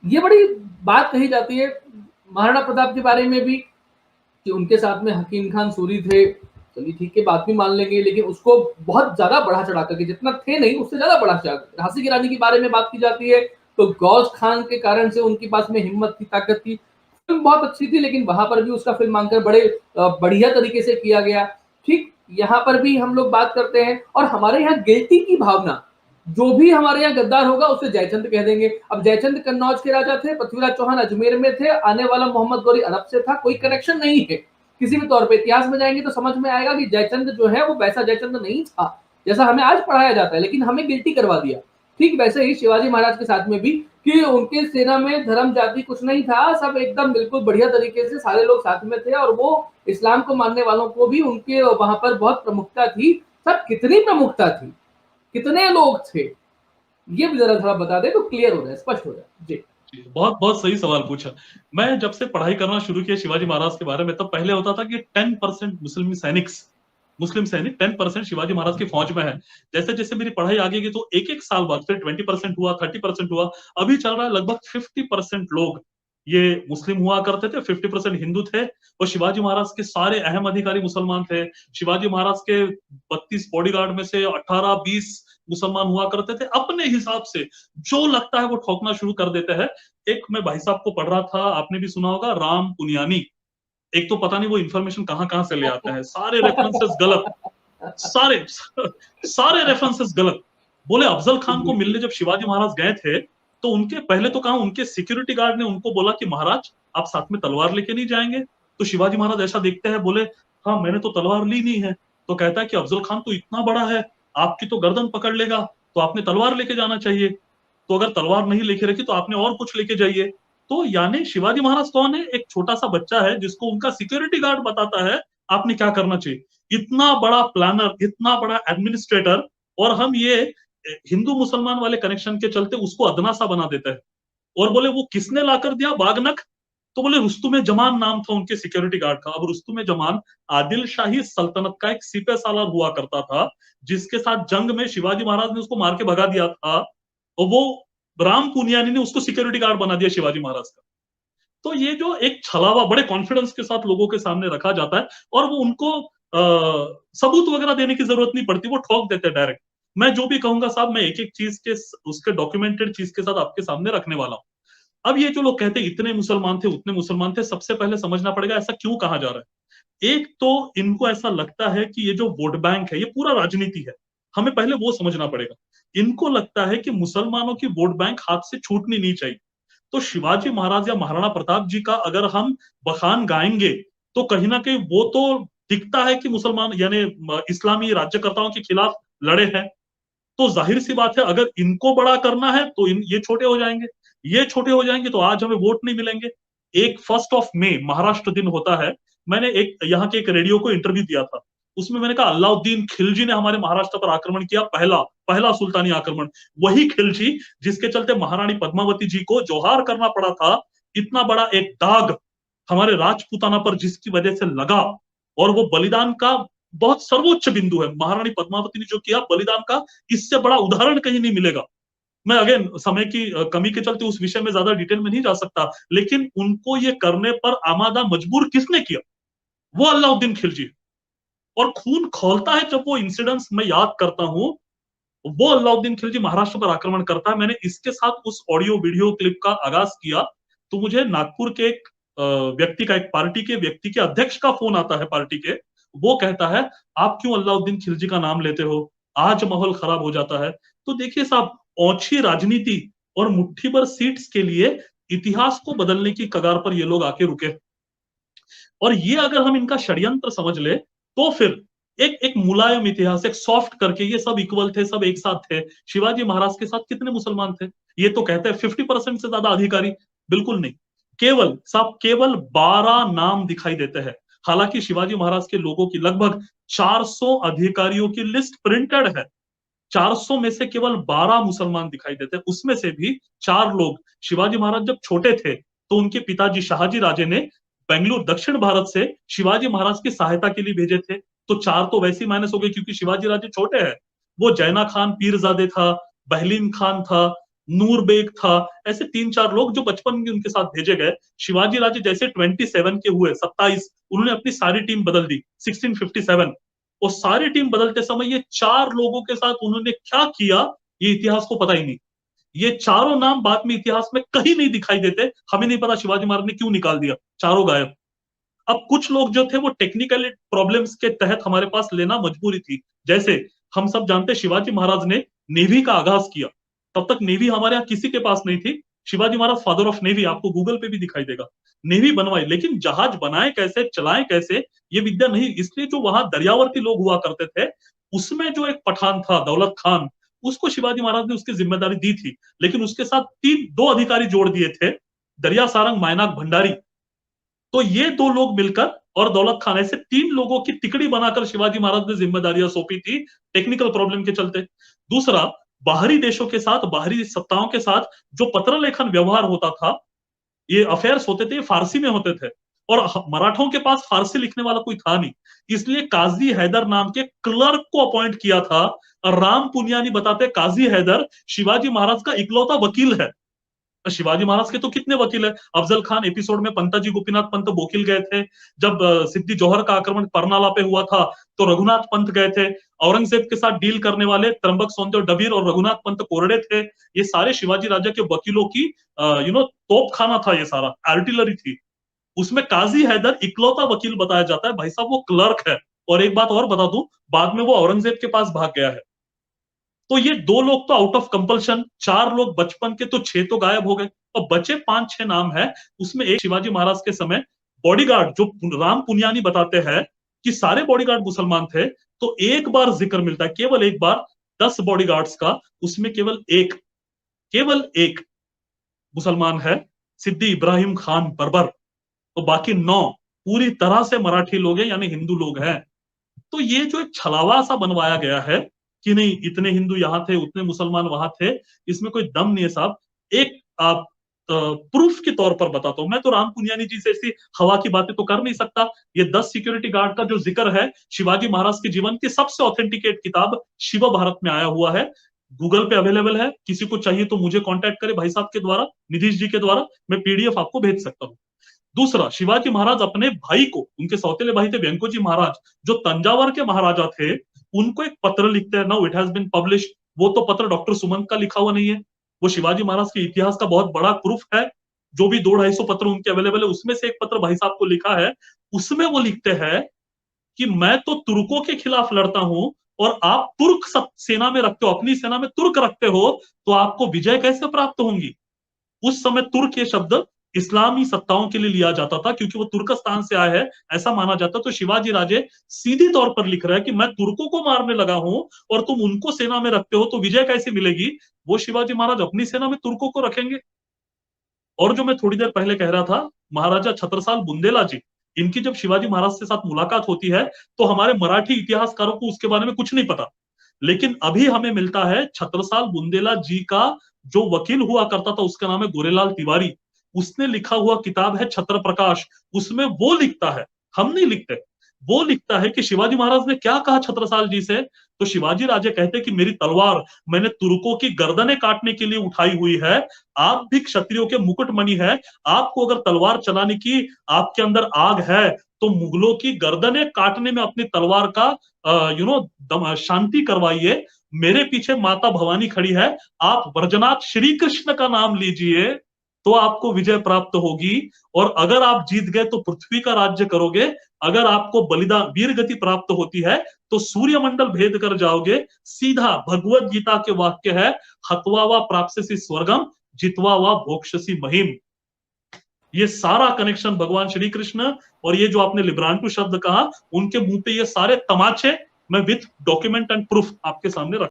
ये बड़ी बात कही जाती है महाराणा प्रताप के बारे में भी कि उनके साथ में हकीम खान सूरी थे। चलिए ठीक है, बात भी मान लेंगे, लेकिन उसको बहुत ज़्यादा बढ़ा-चढ़ा कर के, जितना थे नहीं, उससे ज़्यादा बढ़ा-चढ़ा कर। झाँसी की रानी के बारे में बात की जाती है, तो गौस खान के कारण से उनके पास में हिम्मत थी, ताकत थी। फ़िल्म बहुत अच्छी थी, लेकिन वहाँ पर भी उसका फ़िल्मांकन बड़े बढ़िया तरीके से किया गया। ठीक, यहाँ पर भी हम लोग बात करते हैं और हमारे यहाँ गिल्टी की भावना, जो भी हमारे यहाँ गद्दार होगा उसे जयचंद कह देंगे। अब जयचंद कन्नौज के राजा थे, पृथ्वीराज चौहान अजमेर में थे, आने वाला मोहम्मद गौरी अरब से था, कोई कनेक्शन नहीं है। किसी भी तौर पे इतिहास में जाएंगे तो समझ में आएगा कि जयचंद जो है वो वैसा जयचंद नहीं था जैसा हमें आज पढ़ाया जाता है, लेकिन हमें गिल्टी करवा दिया। ठीक वैसे ही शिवाजी महाराज के साथ में भी, कि उनके सेना में धर्म जाति कुछ नहीं था, सब एकदम बिल्कुल बढ़िया तरीके से सारे लोग साथ में थे, और वो इस्लाम को मानने वालों को भी उनके वहां पर बहुत प्रमुखता थी। सब कितनी प्रमुखता थी, कितने लोग थे, ये भी जरा थोड़ा बता दे तो क्लियर हो जाए, स्पष्ट हो जाए जी। बहुत बहुत सही सवाल पूछा। मैं जब से पढ़ाई करना शुरू किया शिवाजी महाराज के बारे में, तब पहले होता था कि 10% मुस्लिम सैनिक 10% शिवाजी महाराज की फौज में है। जैसे जैसे मेरी पढ़ाई आगे गई तो एक एक साल बाद फिर 20% हुआ, 30% हुआ, अभी चल रहा है लगभग 50% लोग ये मुस्लिम हुआ करते थे, 50% हिंदू थे, और शिवाजी महाराज के सारे अहम अधिकारी मुसलमान थे। शिवाजी महाराज के 32 बॉडीगार्ड में से 18-20 मुसलमान हुआ करते थे। अपने हिसाब से जो लगता है वो ठोकना शुरू कर देते हैं। एक मैं भाई साहब को पढ़ रहा था, आपने भी सुना होगा, राम पुनियानी। एक तो पता नहीं वो इन्फॉर्मेशन कहां कहां से ले आते हैं, सारे रेफरेंसेस गलत, सारे सारे रेफरेंसेस गलत। बोले अफजल खान को मिलने जब शिवाजी महाराज गए थे, तो उनके पहले तो कहा, उनके सिक्योरिटी गार्ड ने उनको बोला कि महाराज आप साथ में तलवार लेके नहीं जाएंगे। तो शिवाजी महाराज ऐसा देखते हैं, बोले हाँ मैंने तो तलवार ली नहीं है। तो कहता है कि अफजल खान तो इतना बड़ा है, आपकी तो गर्दन पकड़ लेगा, तो आपने तलवार लेके जाना चाहिए। तो अगर तलवार नहीं लेके रखी तो आपने और कुछ लेके जाइए। तो यानी शिवाजी महाराज कौन है? एक छोटा सा बच्चा है जिसको उनका सिक्योरिटी गार्ड बताता है आपने क्या करना चाहिए। इतना बड़ा प्लानर, इतना बड़ा एडमिनिस्ट्रेटर, और हम ये हिंदू मुसलमान वाले कनेक्शन के चलते उसको अदना सा बना देते हैं। और बोले वो किसने लाकर दिया बागनक? तो बोले रुस्तुम जमान नाम था उनके सिक्योरिटी गार्ड का। अब रुस्तुम जमान आदिल शाही सल्तनत का एक सिपह सालार हुआ करता था, जिसके साथ जंग में शिवाजी महाराज ने उसको मार के भगा दिया था, और वो राम पुनियानी ने उसको सिक्योरिटी गार्ड बना दिया शिवाजी महाराज का। तो ये जो एक छलावा बड़े कॉन्फिडेंस के साथ लोगों के सामने रखा जाता है, और वो उनको सबूत वगैरह देने की जरूरत नहीं पड़ती, वो ठोक देते हैं डायरेक्ट। मैं जो भी कहूंगा साहब, मैं एक एक चीज के उसके डॉक्यूमेंटेड चीज के साथ आपके सामने रखने वाला हूं। अब ये जो लोग कहते हैं इतने मुसलमान थे उतने मुसलमान थे, सबसे पहले समझना पड़ेगा ऐसा क्यों कहा जा रहा है। एक तो इनको ऐसा लगता है कि ये जो वोट बैंक है ये पूरा राजनीति है, हमें पहले वो समझना पड़ेगा। इनको लगता है कि मुसलमानों की वोट बैंक हाथ से छूटनी नहीं चाहिए। तो शिवाजी महाराज या महाराणा प्रताप जी का अगर हम बखान गाएंगे, तो कहीं ना कहीं वो तो दिखता है कि मुसलमान यानी इस्लामी राज्यकर्ताओं के खिलाफ लड़े हैं। तो जाहिर सी बात है अगर इनको बड़ा करना है तो ये छोटे हो जाएंगे, ये छोटे हो जाएंगे तो आज हमें वोट नहीं मिलेंगे। एक 1 मई महाराष्ट्र दिन होता है, मैंने एक यहाँ के एक रेडियो को इंटरव्यू दिया था, उसमें मैंने कहा अलाउद्दीन खिलजी ने हमारे महाराष्ट्र पर आक्रमण किया, पहला पहला सुल्तानी आक्रमण। वही खिलजी जिसके चलते महारानी पद्मावती जी को जोहार करना पड़ा था। इतना बड़ा एक दाग हमारे राजपूताना पर जिसकी वजह से लगा, और वो बलिदान का बहुत सर्वोच्च बिंदु है। महारानी पद्मावती ने जो किया बलिदान का, इससे बड़ा उदाहरण कहीं नहीं मिलेगा। मैं अगेन समय की कमी के चलते उस विषय में ज्यादा डिटेल में नहीं जा सकता, लेकिन उनको ये करने पर आमादा मजबूर किसने किया? वो अलाउद्दीन खिलजी। और खून खौलता है जब वो इंसिडेंट्स मैं याद करता हूं। वो अलाउद्दीन खिलजी महाराष्ट्र पर आक्रमण करता है। मैंने इसके साथ उस ऑडियो वीडियो क्लिप का आगाज किया, तो मुझे नागपुर के एक व्यक्ति का, एक पार्टी के व्यक्ति के अध्यक्ष का फोन आता है पार्टी के। वो कहता है आप क्यों अलाउद्दीन खिलजी का नाम लेते हो, आज माहौल खराब हो जाता है। तो देखिए साहब, औछी राजनीति और मुट्ठी भर सीट्स के लिए इतिहास को बदलने की कगार पर ये लोग आके रुके। और ये अगर हम इनका षड्यंत्र समझ ले, तो फिर एक एक मुलायम इतिहास, एक सॉफ्ट करके, ये सब इक्वल थे, सब एक साथ थे। शिवाजी महाराज के साथ कितने मुसलमान थे? ये तो कहते हैं 50% से ज्यादा अधिकारी, बिल्कुल नहीं। केवल साहब केवल 12 नाम दिखाई देते हैं। हालांकि शिवाजी महाराज के लोगों की लगभग 400 अधिकारियों की लिस्ट प्रिंटेड है। 400 में से केवल 12 मुसलमान दिखाई देते हैं। उसमें से भी 4 लोग, शिवाजी महाराज जब छोटे थे तो उनके पिताजी शाहजी राजे ने बेंगलुरु दक्षिण भारत से शिवाजी महाराज की सहायता के लिए भेजे थे। तो 4 तो वैसे ही माइनस हो गए क्योंकि शिवाजी राजे छोटे हैं। वो जैना खान पीरजादे था, बहलीम खान था, नूरबेग था, ऐसे 3-4 लोग जो बचपन में उनके साथ भेजे गए। शिवाजी राजे जैसे 27 के हुए, 27, उन्होंने अपनी सारी टीम बदल दी 1657। और सारी टीम बदलते समय ये 4 लोगों के साथ उन्होंने क्या किया, ये इतिहास को पता ही नहीं। ये चारों नाम बाद में इतिहास में कहीं नहीं दिखाई देते, हमें नहीं पता शिवाजी महाराज ने क्यों निकाल दिया, चारों गायब। अब कुछ लोग जो थे वो टेक्निकल प्रॉब्लम्स के तहत हमारे पास लेना मजबूरी थी। जैसे हम सब जानते हैं शिवाजी महाराज ने नेवी का आगाज किया, तब तक नेवी हमारे यहाँ किसी के पास नहीं थी। Shivaji Maharaj father of navy, आपको गूगल पे भी दिखाई देगा। नेवी बनवाई, लेकिन जहाज बनाए कैसे, चलाएं कैसे, ये विद्या नहीं। इसलिए जो वहां दरियावर्ती लोग हुआ करते थे, उसमें जो एक पठान था दौलत खान, उसको शिवाजी महाराज ने उसकी जिम्मेदारी दी थी। लेकिन उसके साथ 2 अधिकारी जोड़ दिए थे, दरिया सारंग, मायनाक भंडारी। तो ये 2 लोग मिलकर और दौलत खान, ऐसे 3 लोगों की तिकड़ी बनाकर शिवाजी महाराज ने जिम्मेदारियां सौंपी थी, टेक्निकल प्रॉब्लम के चलते। दूसरा, बाहरी देशों के साथ, बाहरी सत्ताओं के साथ जो पत्र लेखन व्यवहार होता था, ये अफेयर्स होते थे, ये फारसी में होते थे। और मराठों के पास फारसी लिखने वाला कोई था नहीं, इसलिए काजी हैदर नाम के क्लर्क को अपॉइंट किया था। और राम पुनियानी बताते काजी हैदर शिवाजी महाराज का इकलौता वकील है। शिवाजी महाराज के तो कितने वकील है, अफजल खान एपिसोड में पंताजी गोपीनाथ पंत बोकिल गए थे। जब सिद्दी जौहर का आक्रमण परनाला पे हुआ था तो रघुनाथ पंत गए थे। औरंगजेब के साथ डील करने वाले त्र्यंबक सौंदर्य डबीर और रघुनाथ पंत कोरडे थे। ये सारे शिवाजी राजा के वकीलों की तोप खाना था, ये सारा आर्टिलरी थी। उसमें काजी हैदर इकलौता वकील बताया जाता है, भाई साहब वो क्लर्क है। और एक बात और बता दूं, बाद में वो औरंगजेब के पास भाग गया है। तो ये 2 लोग तो आउट ऑफ कंपल्शन, 4 लोग बचपन के, तो 6 तो गायब हो गए। और बचे 5-6 नाम है, उसमें एक शिवाजी महाराज के समय बॉडीगार्ड, जो राम पुनियानी बताते हैं कि सारे बॉडीगार्ड मुसलमान थे, तो एक बार जिक्र मिलता है, केवल एक बार, 10 बॉडीगार्ड्स का, उसमें केवल एक मुसलमान है, सिद्दी इब्राहिम खान बर्बर। तो बाकी 9 पूरी तरह से मराठी लोग हैं, यानी हिंदू लोग हैं। तो ये जो एक छलावा सा बनवाया गया है कि नहीं इतने हिंदू यहां थे, उतने मुसलमान वहां थे, इसमें कोई दम नहीं है साहब। एक आप प्रूफ के तौर पर बताता हूं, मैं तो राम पुनियानी जी से ऐसी हवा की बातें तो कर नहीं सकता। ये 10 सिक्योरिटी गार्ड का जो जिक्र है शिवाजी महाराज के जीवन की सबसे ऑथेंटिकेट किताब शिव भारत में आया हुआ है, गूगल पे अवेलेबल है। किसी को चाहिए तो मुझे कांटेक्ट करे भाई साहब के द्वारा, निधीश जी के द्वारा, मैं पीडीएफ आपको भेज सकता हूँ। दूसरा, शिवाजी महाराज अपने भाई को, उनके सौतेले भाई थे वेंकोजी महाराज, जो तंजावर के महाराजा थे, उनको एक पत्र लिखते हैं। Now it has been published. वो तो पत्र डॉक्टर सुमंत का लिखा हुआ नहीं है, वो शिवाजी महाराज के इतिहास का बहुत बड़ा प्रूफ है। जो भी 200-250 पत्र उनके अवेलेबल है, उसमें से एक पत्र भाई साहब को लिखा है। उसमें वो लिखते हैं कि मैं तो तुर्कों के खिलाफ लड़ता हूं, और आप तुर्क सेना में रखते हो, अपनी सेना में तुर्क रखते हो, तो आपको विजय कैसे प्राप्त होंगी। उस समय तुर्क ये शब्द इस्लामी सत्ताओं के लिए लिया जाता था, क्योंकि वो तुर्कस्तान से आए हैं, ऐसा माना जाता। तो शिवाजी राजे सीधी तौर पर लिख रहा है कि मैं तुर्कों को मारने लगा हूं और तुम उनको सेना में रखते हो, तो विजय कैसे मिलेगी। वो शिवाजी महाराज अपनी सेना में तुर्कों को रखेंगे। और जो मैं थोड़ी देर पहले कह रहा था, महाराजा छत्रसाल बुंदेला जी, इनकी जब शिवाजी महाराज के साथ मुलाकात होती है, तो हमारे मराठी इतिहासकारों को उसके बारे में कुछ नहीं पता। लेकिन अभी हमें मिलता है छत्रसाल बुंदेला जी का जो वकील हुआ करता था, उसका नाम है गोरेलाल तिवारी। उसने लिखा हुआ किताब है छत्र प्रकाश। उसमें वो लिखता है, हम नहीं लिखते, वो लिखता है कि शिवाजी महाराज ने क्या कहा छत्रसाल जी से। तो शिवाजी राजे कहते कि मेरी तलवार मैंने तुर्कों की गर्दनें काटने के लिए उठाई हुई है। आप भी क्षत्रियों के मुकुटमणि है, आपको अगर तलवार चलाने की आपके अंदर आग है, तो मुगलों की गर्दनें काटने में अपनी तलवार का शांति करवाइए। मेरे पीछे माता भवानी खड़ी है, आप ब्रजनाथ श्री कृष्ण का नाम लीजिए, तो आपको विजय प्राप्त होगी। और अगर आप जीत गए तो पृथ्वी का राज्य करोगे, अगर आपको बलिदान वीर गति प्राप्त होती है तो सूर्यमंडल भेद कर जाओगे। सीधा भगवत गीता के वाक्य है, हत्वा वा प्राप्स्यसि स्वर्गम, जित्वा वा भोक्ष्यसि महिम। ये सारा कनेक्शन भगवान श्री कृष्ण और ये जो आपने लिब्रांटू शब्द कहा, उनके मुंह पे ये सारे तमाचे मैं विथ डॉक्यूमेंट एंड प्रूफ आपके सामने रख